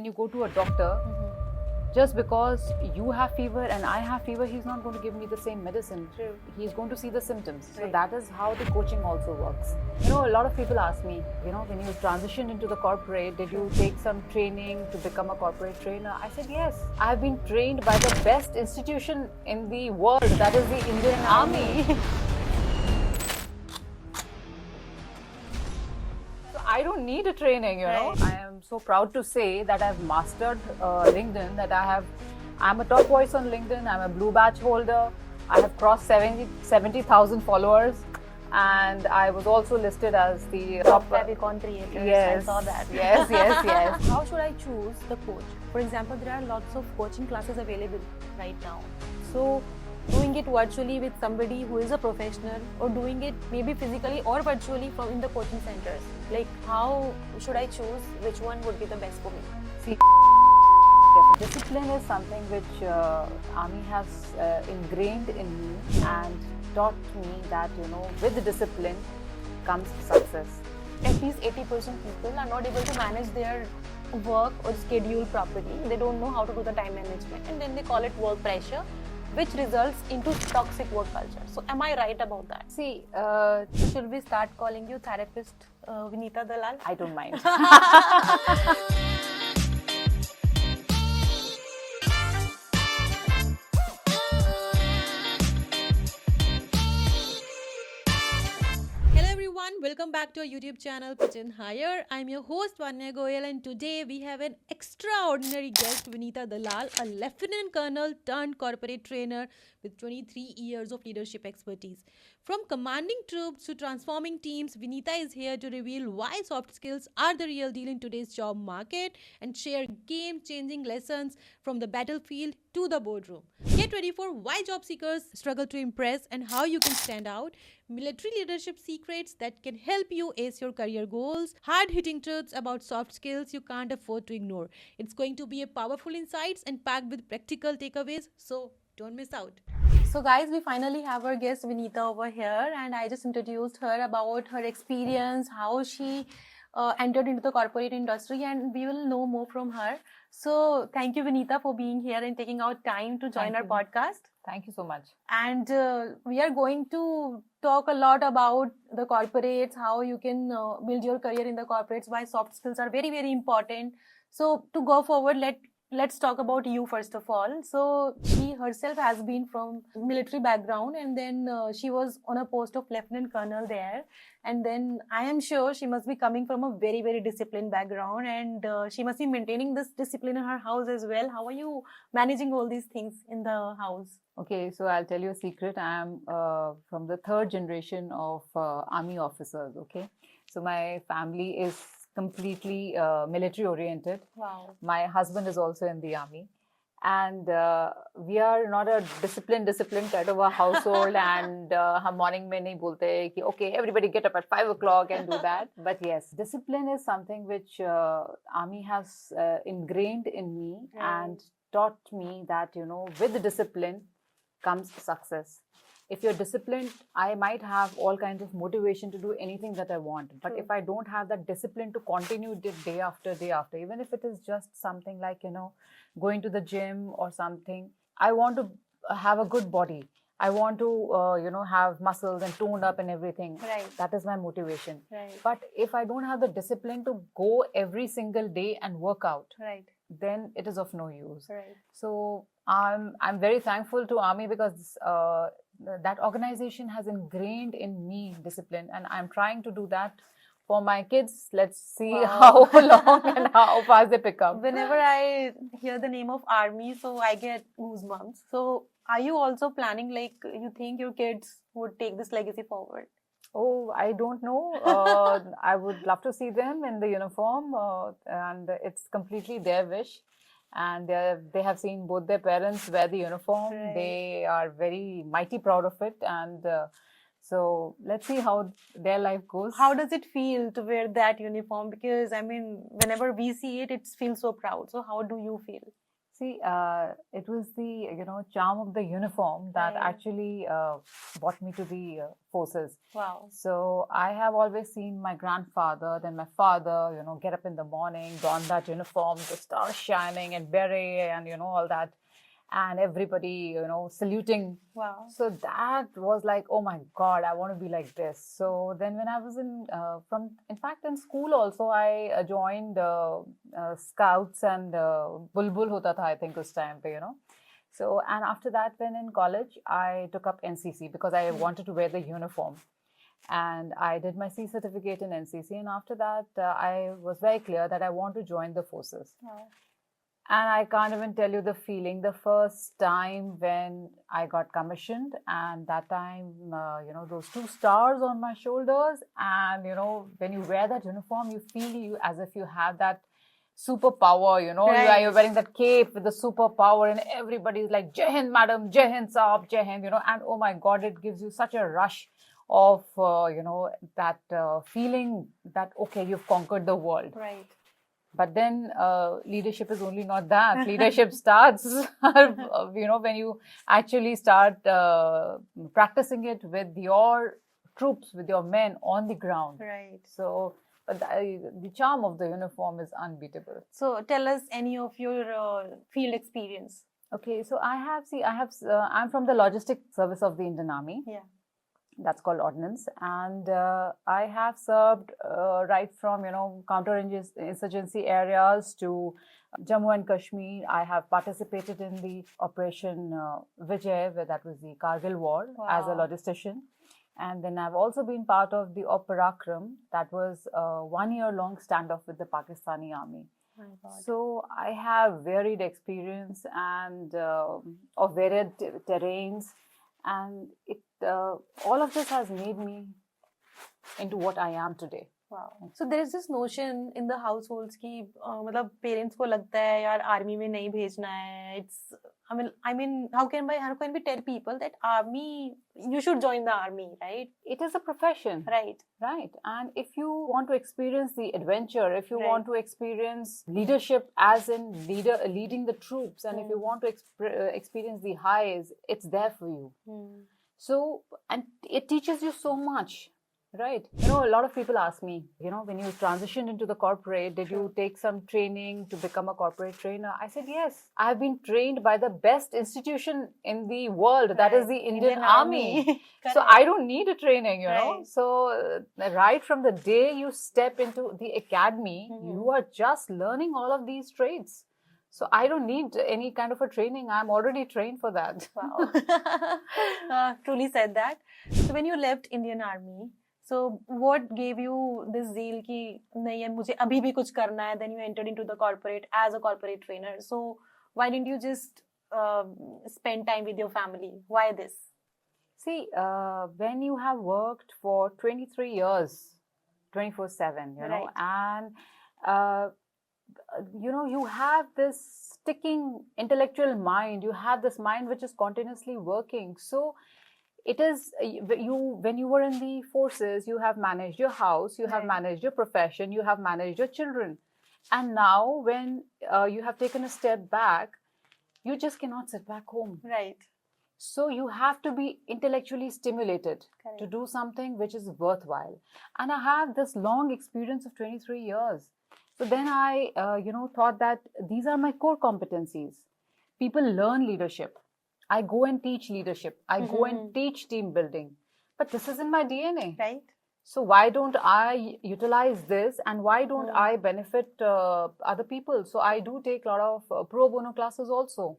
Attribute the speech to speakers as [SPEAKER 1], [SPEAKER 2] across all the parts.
[SPEAKER 1] when you go to a doctor, just because you have fever and I have fever, he's not going to give me the same medicine.
[SPEAKER 2] True.
[SPEAKER 1] He's going to see the symptoms. So
[SPEAKER 2] Right.
[SPEAKER 1] that is how the coaching also works. You know, a lot of people ask me, you know, when you transitioned into the corporate, did you take some training to become a corporate trainer? I said, yes. I've been trained by the best institution in the world, that is the Indian Army. I don't need a training, you know.
[SPEAKER 2] Right.
[SPEAKER 1] I am so proud to say that I've mastered LinkedIn, that I'm a top voice on LinkedIn, I'm a blue badge holder, I have crossed 70,000 followers, and I was also listed as the top
[SPEAKER 2] Favicon creators.
[SPEAKER 1] Yes,
[SPEAKER 2] I saw that.
[SPEAKER 1] yes.
[SPEAKER 2] How should I choose the coach? For example, there are lots of coaching classes available right now. So, doing it virtually with somebody who is a professional, or doing it maybe physically or virtually from in the coaching centers. Like, how should I choose which one would be the best for me?
[SPEAKER 1] See, discipline is something which Army has ingrained in me and taught me that, you know, with discipline comes success.
[SPEAKER 2] At least 80% people are not able to manage their work or schedule properly. They don't know how to do the time management, and then they call it work pressure, which results into toxic work culture. So am I right about that?
[SPEAKER 1] See,
[SPEAKER 2] Should we start calling you therapist Vinita Dalal?
[SPEAKER 1] I don't mind.
[SPEAKER 3] Hello everyone, welcome back to our YouTube channel Pitch and Hire. I'm your host Vanya Goel, and today we have an extraordinary guest, Vinita Dalal, a Lieutenant Colonel turned corporate trainer with 23 years of leadership expertise. From commanding troops to transforming teams, Vinita is here to reveal why soft skills are the real deal in today's job market and share game-changing lessons from the battlefield to the boardroom. Get ready for why job seekers struggle to impress and how you can stand out, military leadership secrets that can help you ace your career goals, hard-hitting truths about soft skills you can't afford to ignore. It's going to be a powerful insights and packed with practical takeaways, so don't miss out.
[SPEAKER 2] So guys, we finally have our guest Vinita over here, and I just introduced her about her experience, how she entered into the corporate industry, and we will know more from her. So thank you, Vinita, for being here and taking out time to join
[SPEAKER 1] Thank
[SPEAKER 2] our
[SPEAKER 1] you.
[SPEAKER 2] podcast.
[SPEAKER 1] Thank you so much.
[SPEAKER 2] And we are going to talk a lot about the corporates, how you can build your career in the corporates, why soft skills are very, very important. So to go forward, let's talk about you first of all. So she herself has been from military background, and then she was on a post of lieutenant colonel there. And then I am sure she must be coming from a very, very disciplined background, and she must be maintaining this discipline in her house as well. How are you managing all these things in the house?
[SPEAKER 1] Okay, so I'll tell you a secret. I am from the third generation of Army officers, okay? So my family is completely military oriented.
[SPEAKER 2] Wow.
[SPEAKER 1] My husband is also in the Army. And we are not a disciplined kind of a household, and hum morning mein nahi bolte hai ki okay, everybody get up at 5 o'clock and do that. But yes, discipline is something which Army has ingrained in me and taught me that, you know, with discipline comes success. If you're disciplined, I might have all kinds of motivation to do anything that I want. But
[SPEAKER 2] True.
[SPEAKER 1] if I don't have that discipline to continue day after day after, even if it is just something like, you know, going to the gym or something, I want to have a good body. I want to, you know, have muscles and toned up and everything.
[SPEAKER 2] Right.
[SPEAKER 1] That is my motivation.
[SPEAKER 2] Right.
[SPEAKER 1] But if I don't have the discipline to go every single day and work out,
[SPEAKER 2] Right.
[SPEAKER 1] then it is of no use.
[SPEAKER 2] Right.
[SPEAKER 1] So I'm very thankful to Army because that organization has ingrained in me discipline, and I'm trying to do that for my kids. Let's see
[SPEAKER 2] Wow.
[SPEAKER 1] how long and how fast they pick up.
[SPEAKER 2] Whenever I hear the name of Army, so I get goosebumps. So are you also planning, like, you think your kids would take this legacy forward?
[SPEAKER 1] Oh, I don't know. I would love to see them in the uniform, and it's completely their wish. And they have seen both their parents wear the uniform.
[SPEAKER 2] Right.
[SPEAKER 1] They are very mighty proud of it, and so let's see how their life goes.
[SPEAKER 2] How does it feel to wear that uniform? Because I mean, whenever we see it, it feels so proud. So how do you feel?
[SPEAKER 1] See, it was the charm of the uniform that
[SPEAKER 2] Right.
[SPEAKER 1] actually brought me to the forces.
[SPEAKER 2] Wow.
[SPEAKER 1] So I have always seen my grandfather, then my father, get up in the morning, don that uniform, the stars shining and beret and all that, and everybody saluting.
[SPEAKER 2] Wow.
[SPEAKER 1] So that was like, oh my God, I want to be like this. So then when I was in fact in school also, I joined scouts and bulbul hota tha, I think us time pe, So, and after that, when in college, I took up NCC because I wanted to wear the uniform. And I did my C certificate in NCC. And after that, I was very clear that I want to join the forces.
[SPEAKER 2] Wow.
[SPEAKER 1] And I can't even tell you the feeling the first time when I got commissioned, and that time, those 2 stars on my shoulders, and when you wear that uniform, you feel as if you have that superpower.
[SPEAKER 2] Right.
[SPEAKER 1] You're wearing that cape with the superpower, and everybody's like, Jai Hind, madam, Jai Hind, saab, Jai Hind, and oh my God, it gives you such a rush of that feeling that okay, you've conquered the world.
[SPEAKER 2] Right.
[SPEAKER 1] But then leadership is only not that. Leadership starts, when you actually start practicing it with your troops, with your men on the ground.
[SPEAKER 2] Right.
[SPEAKER 1] So, but the charm of the uniform is unbeatable.
[SPEAKER 2] So tell us any of your field experience.
[SPEAKER 1] Okay, so I'm from the logistic service of the Indian Army.
[SPEAKER 2] Yeah.
[SPEAKER 1] That's called ordnance, and I have served right from counter-insurgency areas to Jammu and Kashmir. I have participated in the Operation Vijay, where that was the Kargil War, as a
[SPEAKER 2] Wow.
[SPEAKER 1] logistician, and then I've also been part of the Parakram, that was a 1-year-long standoff with the Pakistani army.
[SPEAKER 2] My God.
[SPEAKER 1] So I have varied experience and of varied terrains, and it all of this has made me into what I am today.
[SPEAKER 2] Wow. So there is this notion in the households कि मतलब parents को लगता है यार army में नहीं भेजना है. It's I mean how can we tell people that army, you should join the army, right?
[SPEAKER 1] It is a profession.
[SPEAKER 2] Right.
[SPEAKER 1] Right. And if you want to experience the adventure, if you
[SPEAKER 2] Right.
[SPEAKER 1] want to experience leadership as in leading the troops, and if you want to experience the highs, it's there for you. So, and it teaches you so much, right? A lot of people ask me, when you transitioned into the corporate, did you take some training to become a corporate trainer? I said, yes. I have been trained by the best institution in the world, that is the Indian Army. So I don't need a training,
[SPEAKER 2] Right.
[SPEAKER 1] So right from the day you step into the academy, you are just learning all of these traits. So I don't need any kind of a training. I'm already trained for that.
[SPEAKER 2] Wow. Truly said that. So when you left Indian Army, so what gave you this zeal कि नहीं है मुझे अभी भी कुछ करना है? Then you entered into the corporate as a corporate trainer. So why didn't you just spend time with your family? Why this?
[SPEAKER 1] See, when you have worked for 23 years, 24/7,
[SPEAKER 2] Right.
[SPEAKER 1] and you have this sticking intellectual mind. You have this mind which is continuously working. So it is when you were in the forces, you have managed your house, you have
[SPEAKER 2] Right.
[SPEAKER 1] managed your profession, you have managed your children, and now when you have taken a step back, you just cannot sit back home.
[SPEAKER 2] Right.
[SPEAKER 1] So you have to be intellectually stimulated
[SPEAKER 2] Correct.
[SPEAKER 1] to do something which is worthwhile. And I have this long experience of 23 years. So then I, thought that these are my core competencies. People learn leadership. I go and teach leadership. I go and teach team building. But this is in my DNA.
[SPEAKER 2] Right.
[SPEAKER 1] So why don't I utilize this, and why don't I benefit other people? So I do take a lot of pro bono classes also,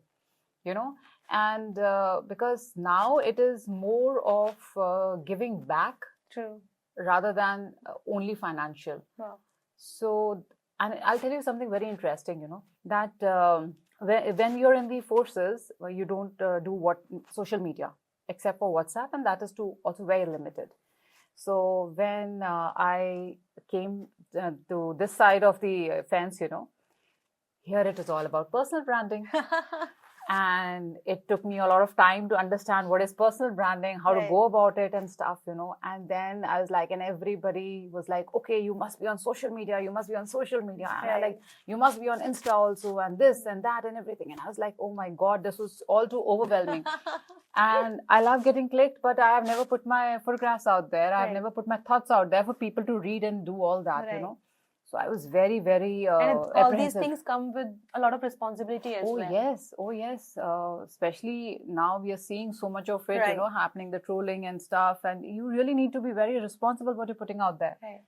[SPEAKER 1] and because now it is more of giving back.
[SPEAKER 2] True.
[SPEAKER 1] Rather than only financial.
[SPEAKER 2] Wow.
[SPEAKER 1] So, and I'll tell you something very interesting, that when you're in the forces, you don't do social media except for WhatsApp, and that is also very limited. So when I came to this side of the fence, here it is all about personal branding. And it took me a lot of time to understand what is personal branding, how to
[SPEAKER 2] Right.
[SPEAKER 1] go about it and stuff, And then I was like, and everybody was like, okay, you must be on social media. You must be on social media. And I
[SPEAKER 2] Right.
[SPEAKER 1] like, you must be on Insta also, and this and that and everything. And I was like, oh my God, this was all too overwhelming. And I love getting clicked, but I have never put my photographs out there. I've
[SPEAKER 2] Right.
[SPEAKER 1] never put my thoughts out there for people to read and do all that,
[SPEAKER 2] Right.
[SPEAKER 1] So I was very, very
[SPEAKER 2] And all these
[SPEAKER 1] apprehensive.
[SPEAKER 2] things come with a lot of responsibility as
[SPEAKER 1] Oh
[SPEAKER 2] well.
[SPEAKER 1] yes, oh yes. Especially now we are seeing so much of it,
[SPEAKER 2] Right.
[SPEAKER 1] happening, the trolling and stuff, and you really need to be very responsible what you're putting out there.
[SPEAKER 2] Right.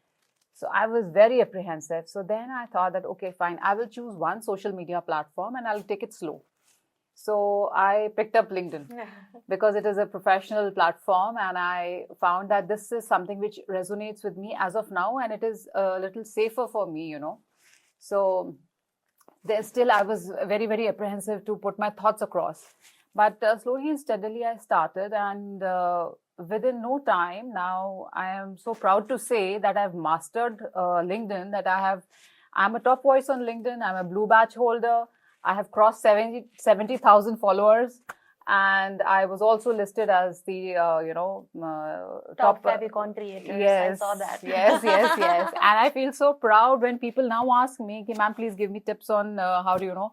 [SPEAKER 1] So I was very apprehensive. So then I thought that okay, fine, I will choose one social media platform and I'll take it slow. So I picked up LinkedIn because it is a professional platform, and I found that this is something which resonates with me as of now, and it is a little safer for me, So there still I was very, very apprehensive to put my thoughts across. But slowly and steadily I started, and within no time now I am so proud to say that I've mastered LinkedIn, that I'm a top voice on LinkedIn. I'm a blue badge holder. I have crossed 70,000 followers, and I was also listed as the
[SPEAKER 2] Top favicon creators.
[SPEAKER 1] Yes,
[SPEAKER 2] I saw that.
[SPEAKER 1] yes. And I feel so proud when people now ask me, "Ki, ma'am, please give me tips on how to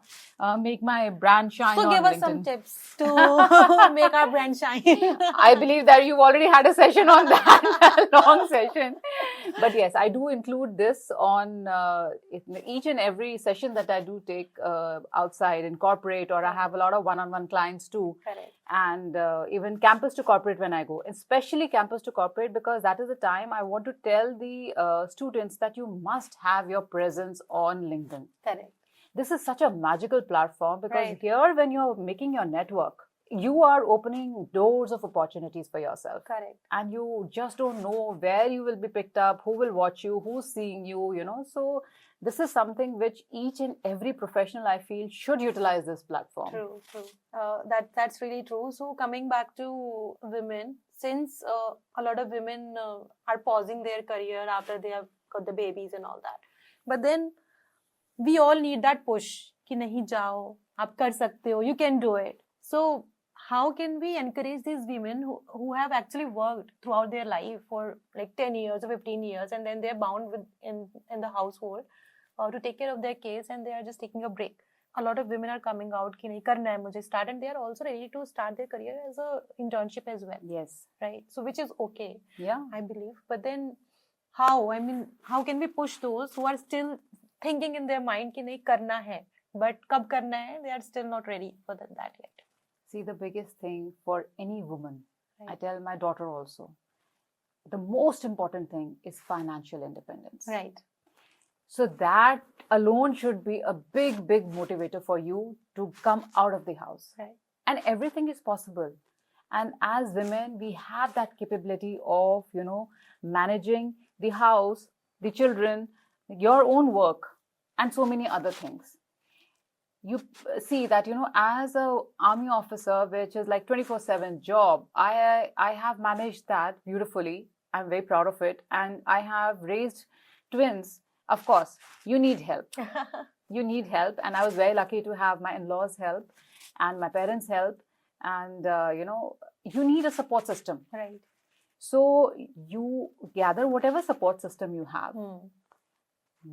[SPEAKER 1] make my brand shine."
[SPEAKER 2] So
[SPEAKER 1] on
[SPEAKER 2] give us
[SPEAKER 1] LinkedIn.
[SPEAKER 2] some tips to make our brand shine.
[SPEAKER 1] I believe that you've already had a session on that, a long session. But yes, I do include this on each and every session that I do take outside in corporate, or I have a lot of one-on-one clients too.
[SPEAKER 2] Correct.
[SPEAKER 1] And even campus to corporate when I go, especially campus to corporate, because that is the time I want to tell the students that you must have your presence on LinkedIn.
[SPEAKER 2] Correct.
[SPEAKER 1] This is such a magical platform because
[SPEAKER 2] Right.
[SPEAKER 1] here when you're making your network, you are opening doors of opportunities for yourself.
[SPEAKER 2] Correct.
[SPEAKER 1] And you just don't know where you will be picked up, who will watch you, who's seeing you, So this is something which each and every professional, I feel, should utilize this platform.
[SPEAKER 2] True. That's really true. So coming back to women, since a lot of women are pausing their career after they have got the babies and all that, but then we all need that push कि नहीं जाओ, आप कर सकते हो, you can do it. So how can we encourage these women who have actually worked throughout their life for like 10 years or 15 years, and then they're bound with in the household to take care of their kids, and they are just taking a break. A lot of women are coming out कि नहीं करना है मुझे start, and they are also ready to start their career as a internship as well.
[SPEAKER 1] Yes.
[SPEAKER 2] Right. So which is okay.
[SPEAKER 1] Yeah.
[SPEAKER 2] I believe. But then how can we push those who are still thinking in their mind कि नहीं करना है, but कब करना है, they are still not ready for that yet.
[SPEAKER 1] See, the biggest thing for any woman,
[SPEAKER 2] Right.
[SPEAKER 1] I tell my daughter also, the most important thing is financial independence.
[SPEAKER 2] Right.
[SPEAKER 1] So that alone should be a big, big motivator for you to come out of the house.
[SPEAKER 2] Right.
[SPEAKER 1] And everything is possible. And as women, we have that capability of, managing the house, the children, your own work, and so many other things. You see that, as a army officer, which is like 24/7 job, I have managed that beautifully. I'm very proud of it. And I have raised twins. Of course, you need help. You need help. And I was very lucky to have my in-laws' help and my parents' help. And, you need a support system.
[SPEAKER 2] Right.
[SPEAKER 1] So you gather whatever support system you have.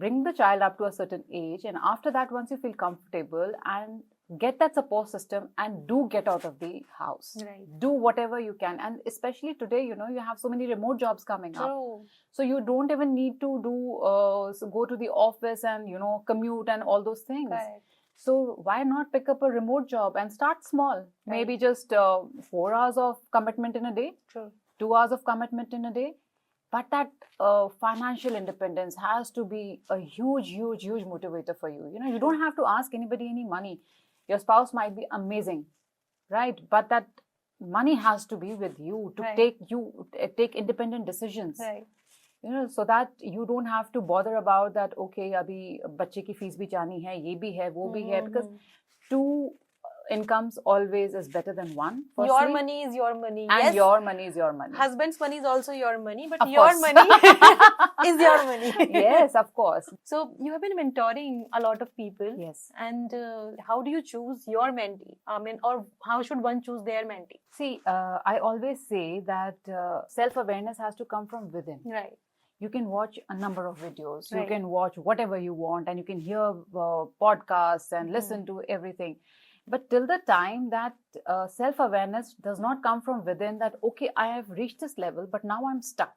[SPEAKER 1] Bring the child up to a certain age, and after that, once you feel comfortable, and get that support system, and do get out of the house.
[SPEAKER 2] Right.
[SPEAKER 1] Do whatever you can, and especially today, you have so many remote jobs coming up.
[SPEAKER 2] True.
[SPEAKER 1] So you don't even need to go to the office and commute and all those things.
[SPEAKER 2] Correct.
[SPEAKER 1] So why not pick up a remote job and start small?
[SPEAKER 2] Right.
[SPEAKER 1] Maybe just 4 hours of commitment in a day,
[SPEAKER 2] True.
[SPEAKER 1] 2 hours of commitment in a day. But that financial independence has to be a huge, huge, huge motivator for you. You don't have to ask anybody any money. Your spouse might be amazing, right? But that money has to be with you to
[SPEAKER 2] Right.
[SPEAKER 1] take independent decisions.
[SPEAKER 2] Right.
[SPEAKER 1] So that you don't have to bother about that. Okay, abhi bachche ki fees bhi chani hai, ye bhi hai, wo bhi hai. Because to incomes always is better than one.
[SPEAKER 2] Your
[SPEAKER 1] firstly.
[SPEAKER 2] money is your money.
[SPEAKER 1] And
[SPEAKER 2] Yes.
[SPEAKER 1] your money is your money.
[SPEAKER 2] Husband's money is also your money, but
[SPEAKER 1] Of
[SPEAKER 2] your
[SPEAKER 1] course.
[SPEAKER 2] money is your money.
[SPEAKER 1] Yes, of course.
[SPEAKER 2] So you have been mentoring a lot of people.
[SPEAKER 1] Yes.
[SPEAKER 2] And how do you choose your mentee? Or how should one choose their mentee?
[SPEAKER 1] See, I always say that self-awareness has to come from within.
[SPEAKER 2] Right.
[SPEAKER 1] You can watch a number of videos.
[SPEAKER 2] Right.
[SPEAKER 1] You can watch whatever you want, and you can hear podcasts and listen to everything. But till the time that self-awareness does not come from within, that, okay, I have reached this level, but now I'm stuck.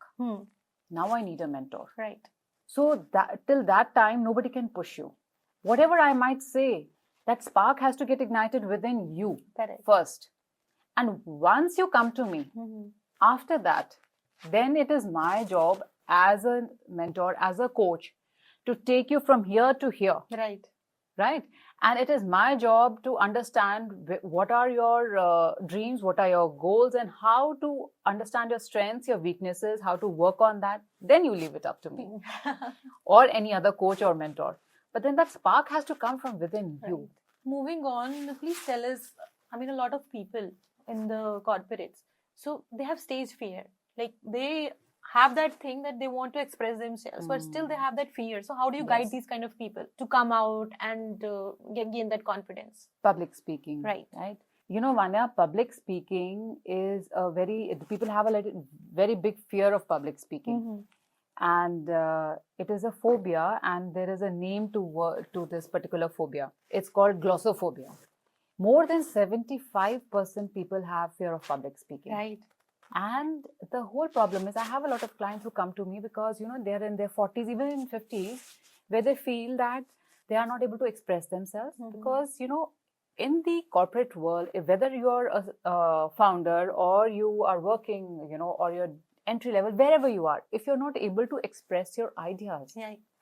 [SPEAKER 1] Now I need a mentor.
[SPEAKER 2] Right.
[SPEAKER 1] So that till that time, nobody can push you. Whatever I might say, that spark has to get ignited within you
[SPEAKER 2] Correct.
[SPEAKER 1] first. And once you come to me, after that, then it is my job as a mentor, as a coach, to take you from here to here.
[SPEAKER 2] Right.
[SPEAKER 1] Right? And it is my job to understand what are your dreams, what are your goals, and how to understand your strengths, your weaknesses, how to work on that. Then you leave it up to me or any other coach or mentor. But then that spark has to come from within you.
[SPEAKER 2] Moving on, please tell us, a lot of people in the corporates, so they have stage fear. Like they have that thing that they want to express themselves, but still they have that fear. So how do you guide these kind of people to come out and gain that confidence?
[SPEAKER 1] Public speaking.
[SPEAKER 2] Right.
[SPEAKER 1] You know, Vanya, public speaking is people have a very big fear of public speaking. And it is a phobia, and there is a name to this particular phobia. It's called glossophobia. More than 75% people have fear of public speaking.
[SPEAKER 2] Right.
[SPEAKER 1] And the whole problem is, I have a lot of clients who come to me because, they're in their 40s, even in 50s, where they feel that they are not able to express themselves because, in the corporate world, whether you're a founder or you are working, or you're entry level, wherever you are, if you're not able to express your ideas,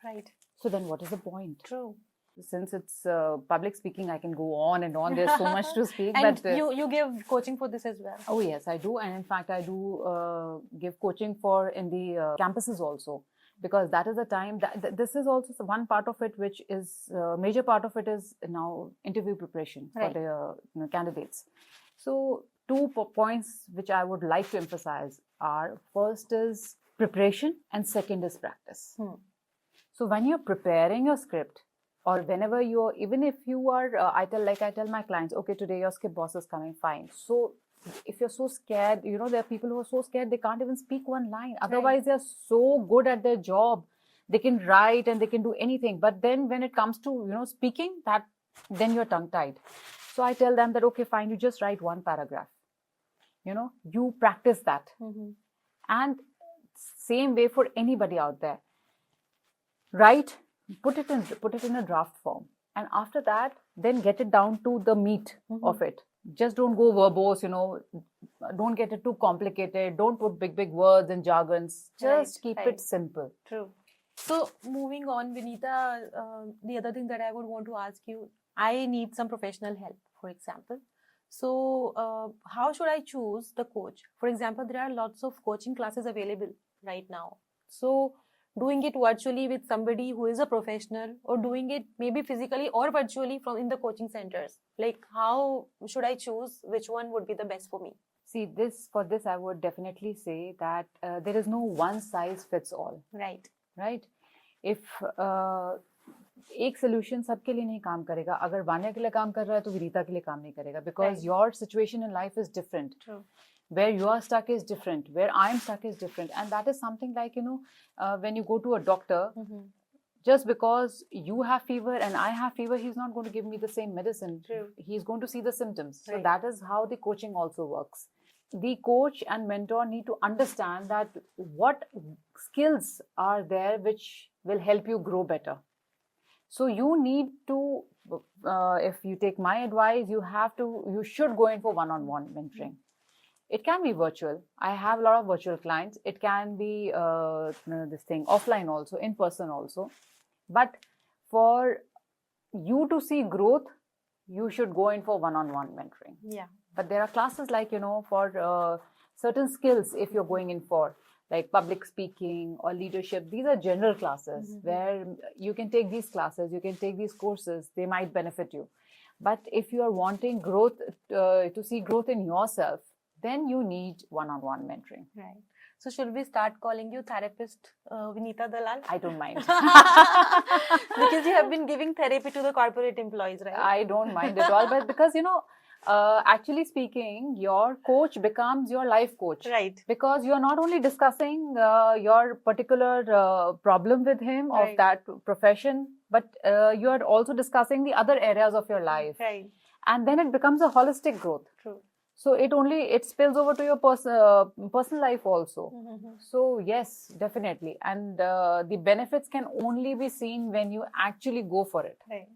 [SPEAKER 2] Right.
[SPEAKER 1] so then what is the point?
[SPEAKER 2] True.
[SPEAKER 1] Since it's public speaking, I can go on and on. There's so much to speak.
[SPEAKER 2] And
[SPEAKER 1] but
[SPEAKER 2] you give coaching for this as well.
[SPEAKER 1] Oh yes, I do. And in fact, I do give coaching in the campuses also, because that is the time that this is also one part of it, which is major part of it is now interview preparation for the candidates. So 2 points which I would like to emphasize are, first is preparation and second is practice. So when you're preparing your script, or whenever even if you are, I tell my clients, okay, today your script boss is coming, fine. So if you're so scared, there are people who are so scared they can't even speak one line. Otherwise, they're so good at their job. They can write and they can do anything. But then when it comes to, speaking, then you're tongue-tied. So I tell them that, okay, fine, you just write 1 paragraph. You practice that. And same way for anybody out there. Write, put it in a draft form. And after that, then get it down to the meat of it. Just don't go verbose, don't get it too complicated. Don't put big words and jargons. Just keep it simple.
[SPEAKER 2] True. So moving on, Vinita, the other thing that I would want to ask you, I need some professional help, for example. So how should I choose the coach? For example, there are lots of coaching classes available right now. So doing it virtually with somebody who is a professional, or doing it maybe physically or virtually in the coaching centers. Like, how should I choose which one would be the best for me?
[SPEAKER 1] See, for this, I would definitely say that there is no one size fits all.
[SPEAKER 2] Right.
[SPEAKER 1] If एक solution सबके लिए नहीं काम करेगा, अगर वान्या के लिए काम कर रहा है तो विनीता के लिए काम नहीं करेगा, because your situation in life is different.
[SPEAKER 2] True.
[SPEAKER 1] Where you are stuck is different. Where I'm stuck is different. And that is something like, when you go to a doctor, just because you have fever and I have fever, he's not going to give me the same medicine.
[SPEAKER 2] True.
[SPEAKER 1] He's going to see the symptoms. So that is how the coaching also works. The coach and mentor need to understand that what skills are there which will help you grow better. So you need to, if you take my advice, you should go in for one-on-one mentoring. It can be virtual. I have a lot of virtual clients. It can be offline also, in person also. But for you to see growth, you should go in for one-on-one mentoring.
[SPEAKER 2] Yeah.
[SPEAKER 1] But there are classes like, for certain skills, if you're going in for, like public speaking or leadership, these are general classes where you can take these classes, you can take these courses, they might benefit you. But if you are wanting growth, to see growth in yourself, then you need one-on-one mentoring.
[SPEAKER 2] Right. So should we start calling you therapist Vinita Dalal?
[SPEAKER 1] I don't mind.
[SPEAKER 2] Because you have been giving therapy to the corporate employees, right?
[SPEAKER 1] I don't mind at all, but because actually speaking, your coach becomes your life coach.
[SPEAKER 2] Right.
[SPEAKER 1] Because you are not only discussing your particular problem with him
[SPEAKER 2] Right.
[SPEAKER 1] of that profession, but you are also discussing the other areas of your life.
[SPEAKER 2] Right.
[SPEAKER 1] And then it becomes a holistic growth.
[SPEAKER 2] True.
[SPEAKER 1] So it spills over to your personal life also.
[SPEAKER 2] Mm-hmm.
[SPEAKER 1] So yes, definitely. And the benefits can only be seen when you actually go for it.
[SPEAKER 2] Right.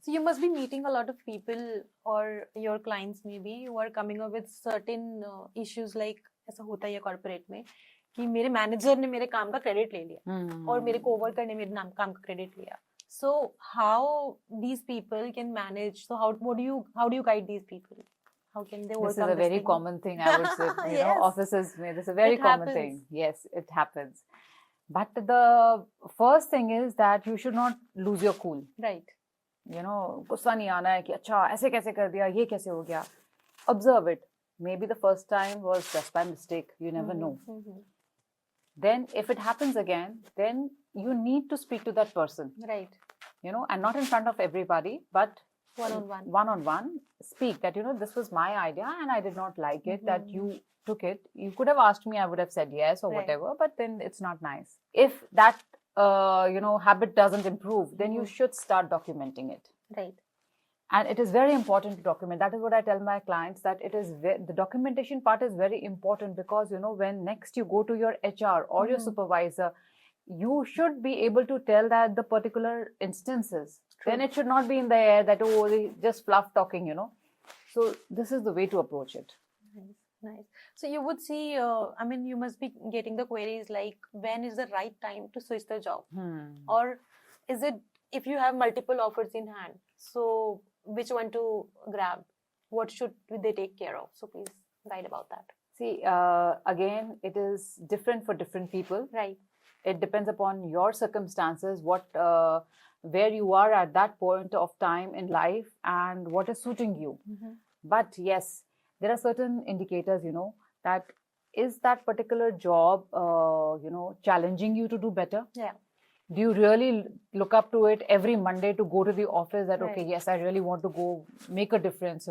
[SPEAKER 2] So you must be meeting a lot of people or your clients maybe who are coming up with certain issues like ऐसा होता है corporate में कि मेरे manager ने मेरे काम का credit ले लिया और मेरे coworker ने मेरे काम का credit लिया. So how these people can manage? So how do you guide these people? How can they overcome
[SPEAKER 1] this is a very
[SPEAKER 2] thing?
[SPEAKER 1] common thing, I would say.
[SPEAKER 2] Yes.
[SPEAKER 1] Offices, this is a very
[SPEAKER 2] It
[SPEAKER 1] common
[SPEAKER 2] happens.
[SPEAKER 1] thing. Yes, it happens. But the first thing is that you should not lose your cool.
[SPEAKER 2] Right.
[SPEAKER 1] गुस्सा नहीं आना है कि अच्छा ऐसे कैसे कर दिया, ये कैसे हो गया. Observe it. Maybe the first time was just by mistake. You never know.
[SPEAKER 2] Mm-hmm.
[SPEAKER 1] Then if it happens again, then you need to speak to that person.
[SPEAKER 2] Right.
[SPEAKER 1] And not in front of everybody, but
[SPEAKER 2] One-on-one.
[SPEAKER 1] Speak that, this was my idea and I did not like it, that you took it. You could have asked me, I would have said yes or
[SPEAKER 2] Right.
[SPEAKER 1] whatever, but then it's not nice. If that, habit doesn't improve, then you should start documenting it.
[SPEAKER 2] Right.
[SPEAKER 1] And it is very important to document. That is what I tell my clients, that the documentation part is very important because, when next you go to your HR or your supervisor, you should be able to tell that the particular instances.
[SPEAKER 2] True.
[SPEAKER 1] Then it should not be in the air that, they just fluff talking, So this is the way to approach it.
[SPEAKER 2] Nice. So you would see, you must be getting the queries like, when is the right time to switch the job? Or is it, if you have multiple offers in hand, so which one to grab? What should they take care of? So please guide about that.
[SPEAKER 1] See, again, it is different for different people.
[SPEAKER 2] Right.
[SPEAKER 1] It depends upon your circumstances, where you are at that point of time in life and what is suiting you. But yes, there are certain indicators, that is that particular job, challenging you to do better?
[SPEAKER 2] Yeah.
[SPEAKER 1] Do you really look up to it every Monday to go to the office that,
[SPEAKER 2] Right.
[SPEAKER 1] okay, yes, I really want to go make a difference,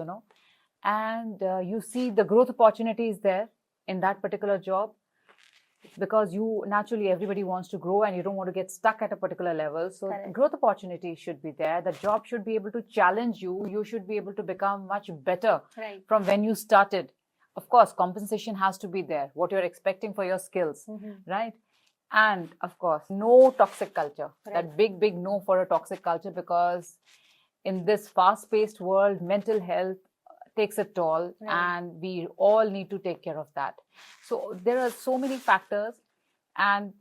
[SPEAKER 1] and you see the growth opportunities there in that particular job, because naturally everybody wants to grow and you don't want to get stuck at a particular level. So
[SPEAKER 2] Correct.
[SPEAKER 1] growth opportunities should be there. The job should be able to challenge you. You should be able to become much better
[SPEAKER 2] Right.
[SPEAKER 1] from when you started. Of course, compensation has to be there, what you're expecting for your skills, right? And of course, no toxic culture.
[SPEAKER 2] Right.
[SPEAKER 1] That big no for a toxic culture, because in this fast-paced world, mental health takes a toll,
[SPEAKER 2] Right.
[SPEAKER 1] and we all need to take care of that. So there are so many factors, and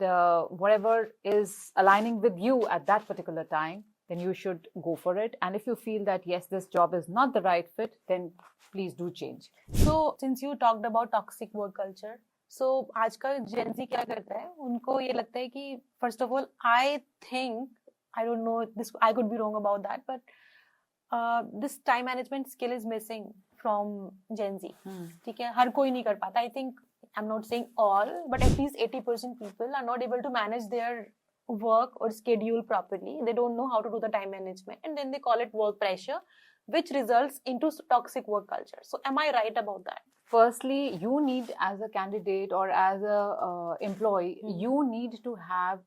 [SPEAKER 1] whatever is aligning with you at that particular time, then you should go for it. And if you feel that, yes, this job is not the right fit, then please do change.
[SPEAKER 2] So since you talked about toxic work culture, so आजकल Gen Z क्या करता है? उनको ये लगता है कि first of all, I think, I don't know, I could be wrong about that, but this time management skill is missing from Gen Z. ठीक है, हर कोई नहीं कर पाता. I think, I'm not saying all, but at least 80% people are not able to manage their work or schedule properly. They don't know how to do the time management, and then they call it work pressure, which results into toxic work culture. So am I right about that?
[SPEAKER 1] Firstly, you need, as a candidate or as a employee, you need to have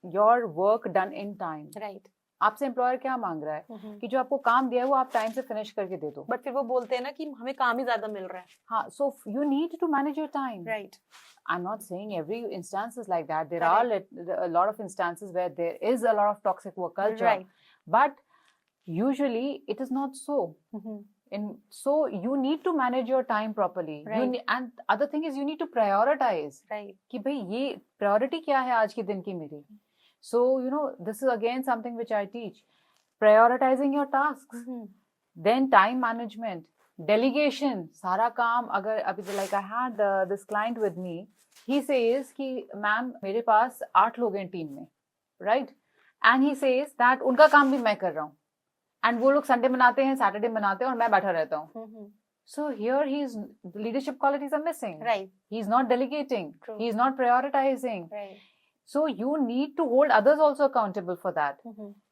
[SPEAKER 1] your work done in time.
[SPEAKER 2] Right.
[SPEAKER 1] आपसे employer क्या मांग रहा है कि जो आपको काम दिया है वो आप टाइम से फिनिश करके दे दो.
[SPEAKER 2] बट फिर वो बोलते हैं ना कि हमें काम ही ज्यादा मिल रहा है.
[SPEAKER 1] हाँ, so you need to manage your time.
[SPEAKER 2] Right.
[SPEAKER 1] I'm not saying every instance is like that. There are a lot of instances where there is a lot of toxic work culture.
[SPEAKER 2] Right.
[SPEAKER 1] But usually it is not so. So you need to manage your time properly.
[SPEAKER 2] Right.
[SPEAKER 1] And other thing is you need to prioritize.
[SPEAKER 2] Right.
[SPEAKER 1] कि भाई ये priority क्या है आज के दिन की मेरी. So, this is again something which I teach. Prioritizing your tasks. Then time management. Delegation. सारा काम अगर अभी like I had this client with me. He says कि मैम मेरे पास 8 लोग हैं टीम में. Right? And he says that उनका काम भी मैं कर रहा हूँ. and वो लोग Sunday मनाते हैं, Saturday मनाते हैं और मैं बैठा रहता हूँ. So here the leadership qualities are missing.
[SPEAKER 2] Right.
[SPEAKER 1] He's not delegating.
[SPEAKER 2] True.
[SPEAKER 1] He's not prioritizing.
[SPEAKER 2] Right.
[SPEAKER 1] So you need to hold others also accountable for that.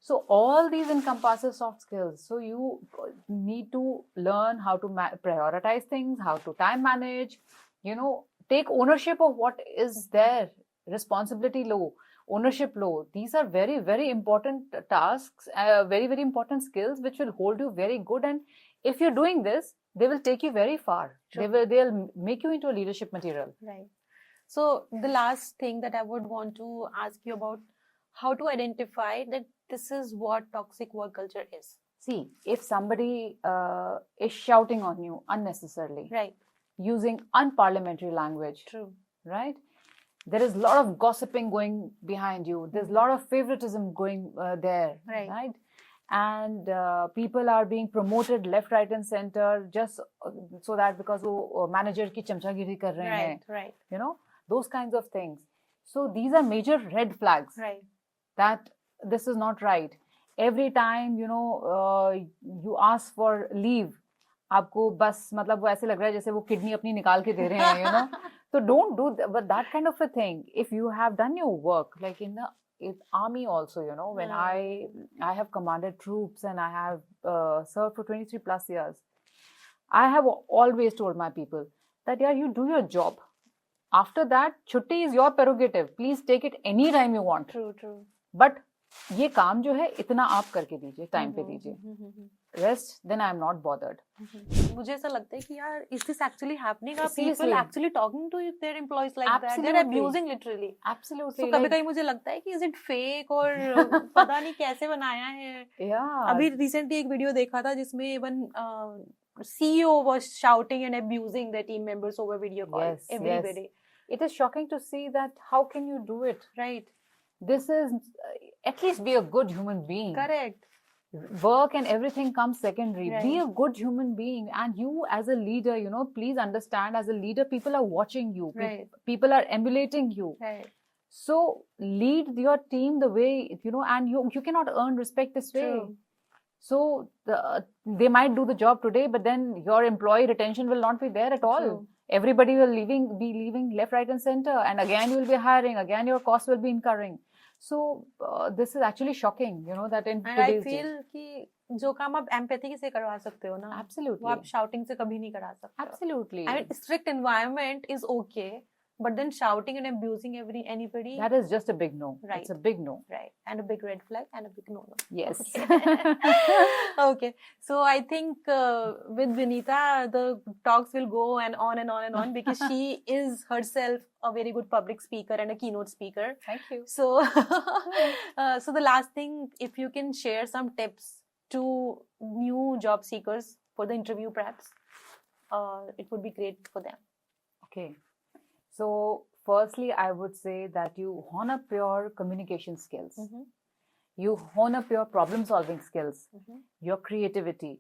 [SPEAKER 1] So all these encompasses soft skills. So you need to learn how to prioritize things, how to time manage, take ownership of what is there, responsibility low, ownership low. These are very, very important tasks, very, very important skills which will hold you very good. And if you're doing this, they will take you very far.
[SPEAKER 2] Sure.
[SPEAKER 1] They'll make you into a leadership material.
[SPEAKER 2] Right. So the last thing that I would want to ask you about, how to identify that this is what toxic work culture is.
[SPEAKER 1] See, if somebody is shouting on you unnecessarily,
[SPEAKER 2] right,
[SPEAKER 1] using unparliamentary language,
[SPEAKER 2] true,
[SPEAKER 1] right? There is a lot of gossiping going behind you. There's a lot of favoritism going there, right? And people are being promoted left, right, and center just so that because वो manager की चमचागिरी कर रहे हैं,
[SPEAKER 2] right,
[SPEAKER 1] those kinds of things. So these are major red flags,
[SPEAKER 2] right,
[SPEAKER 1] that this is not right. Every time you ask for leave, आपको बस मतलब वो ऐसे लग रहा है जैसे वो किडनी अपनी निकाल के दे रहे हैं, So don't do that kind of a thing. If you have done your work, like in the army also, when I have commanded troops and I have served for 23 plus years, I have always told my people that you do your job. After that, chutti is your prerogative. Please take it any time you want.
[SPEAKER 2] True.
[SPEAKER 1] But ये काम जो है इतना आप करके दीजिए, time पे दीजिए. Rest, then I am not bothered.
[SPEAKER 2] मुझे ऐसा लगता है कि यार, is this actually happening? Are
[SPEAKER 1] Seriously.
[SPEAKER 2] people actually talking to their employees like
[SPEAKER 1] Absolutely.
[SPEAKER 2] that? They're abusing literally.
[SPEAKER 1] Absolutely.
[SPEAKER 2] So कभी-कभी मुझे लगता है कि is it fake और पता नहीं कैसे बनाया है.
[SPEAKER 1] Yeah.
[SPEAKER 2] अभी recently एक वीडियो देखा था जिसमें even CEO was shouting and abusing the team members over video call.
[SPEAKER 1] Yes,
[SPEAKER 2] everybody.
[SPEAKER 1] Yes. It is shocking to see that how can you do it?
[SPEAKER 2] Right.
[SPEAKER 1] This is, at least be a good human being.
[SPEAKER 2] Correct.
[SPEAKER 1] Work and everything comes secondary.
[SPEAKER 2] Right.
[SPEAKER 1] Be a good human being. And you as a leader, please understand, as a leader, people are watching you.
[SPEAKER 2] Right.
[SPEAKER 1] People are emulating you.
[SPEAKER 2] Right.
[SPEAKER 1] So lead your team the way, and you cannot earn respect this way.
[SPEAKER 2] True.
[SPEAKER 1] So they might do the job today, but then your employee retention will not be there at all.
[SPEAKER 2] True.
[SPEAKER 1] Everybody will be leaving left, right, and center. And again, you will be hiring. Again, your costs will be incurring. So this is actually shocking, that in today's day.
[SPEAKER 2] And I feel कि जो काम आप empathy से करवा सकते हो ना,
[SPEAKER 1] Absolutely.
[SPEAKER 2] वो आप shouting से कभी नहीं करा सकते.
[SPEAKER 1] Absolutely.
[SPEAKER 2] I mean, strict environment is okay, but then shouting and abusing anybody.
[SPEAKER 1] That is just a big no.
[SPEAKER 2] Right.
[SPEAKER 1] It's a big no.
[SPEAKER 2] Right. And a big red flag and a big no.
[SPEAKER 1] Yes.
[SPEAKER 2] Okay. So I think with Vinita, the talks will go and on and on and on because she is herself a very good public speaker and a keynote speaker.
[SPEAKER 1] Thank you.
[SPEAKER 2] So, so the last thing, if you can share some tips to new job seekers for the interview perhaps, it would be great for them.
[SPEAKER 1] Okay. So, firstly, I would say that you hone up your communication skills. You hone up your problem-solving skills, your creativity.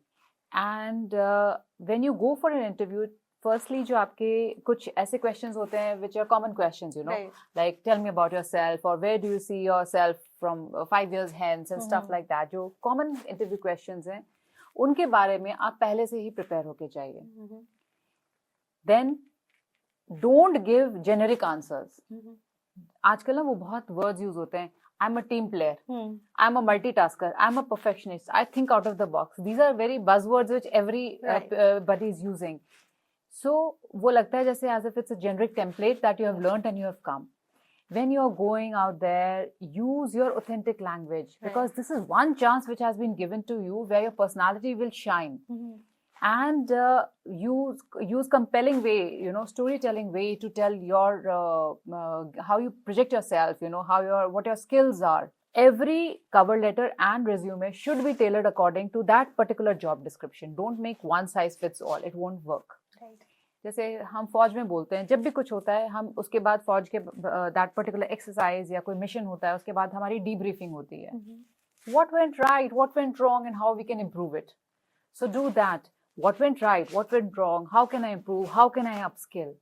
[SPEAKER 1] And when you go for an interview, firstly, जो आपके कुछ ऐसे questions होते हैं which are common questions,
[SPEAKER 2] Right.
[SPEAKER 1] like tell me about yourself or where do you see yourself from 5 years hence and stuff like that. जो common interview questions हैं, उनके बारे में आप पहले से ही prepare होके जाइए. Then don't give generic answers. आजकल ना वो बहुत words use होते हैं. I'm a team player. I'm a multitasker. I'm a perfectionist. I think out of the box. These are very buzzwords which everybody is using. So वो लगता है जैसे as if it's a generic template that you have learned and you have come. When you are going out there, use your authentic language because this is one chance which has been given to you where your personality will shine. And use compelling way, storytelling way to tell your how you project yourself, what your skills are. Every cover letter and resume should be tailored according to that particular job description. Don't make one size fits all. It won't work.
[SPEAKER 2] Right.
[SPEAKER 1] जैसे हम फौज में बोलते हैं, जब भी कुछ होता है हम उसके बाद फौज के that particular exercise या कोई mission होता है, उसके बाद हमारी debriefing होती है. What went right, what went wrong, and how we can improve it. So do that. What went right, what went wrong, how can I improve, how can I upskill?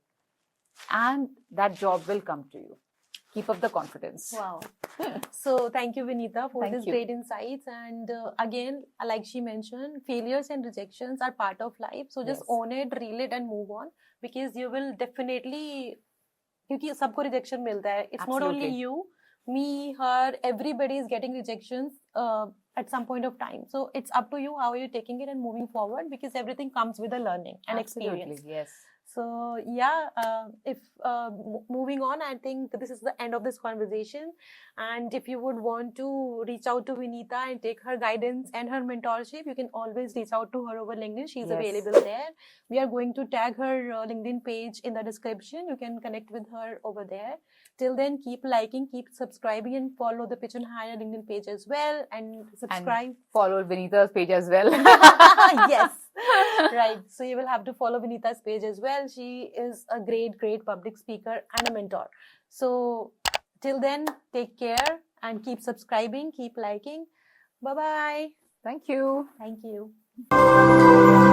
[SPEAKER 1] And that job will come to you. keep up the confidence.
[SPEAKER 2] Wow. So thank you, Vinita, for
[SPEAKER 1] Thank
[SPEAKER 2] these
[SPEAKER 1] you.
[SPEAKER 2] great insights. And again, like she mentioned, failures and rejections are part of life. So just
[SPEAKER 1] Yes.
[SPEAKER 2] own it, reel it, and move on, because you will definitely. क्योंकि सबको rejection मिलता है. It's not only
[SPEAKER 1] Absolutely.
[SPEAKER 2] you, me, her, everybody is getting rejections at some point of time. So it's up to you how you're taking it and moving forward, because everything comes with a learning and
[SPEAKER 1] Absolutely,
[SPEAKER 2] experience.
[SPEAKER 1] yes.
[SPEAKER 2] So yeah, if moving on, I think this is the end of this conversation. And if you would want to reach out to Vinita and take her guidance and her mentorship, you can always reach out to her over LinkedIn. She's
[SPEAKER 1] Yes.
[SPEAKER 2] available there. We are going to tag her LinkedIn page in the description. You can connect with her over there. Till then, keep liking, keep subscribing, and follow the Pitch and Hire LinkedIn page as well. And subscribe.
[SPEAKER 1] And follow Vinita's page as well.
[SPEAKER 2] Yes, right. So you will have to follow Vinita's page as well. She is a great, great public speaker and a mentor. So till then, take care and keep subscribing, keep liking. Bye-bye.
[SPEAKER 1] Thank you.
[SPEAKER 2] Thank you.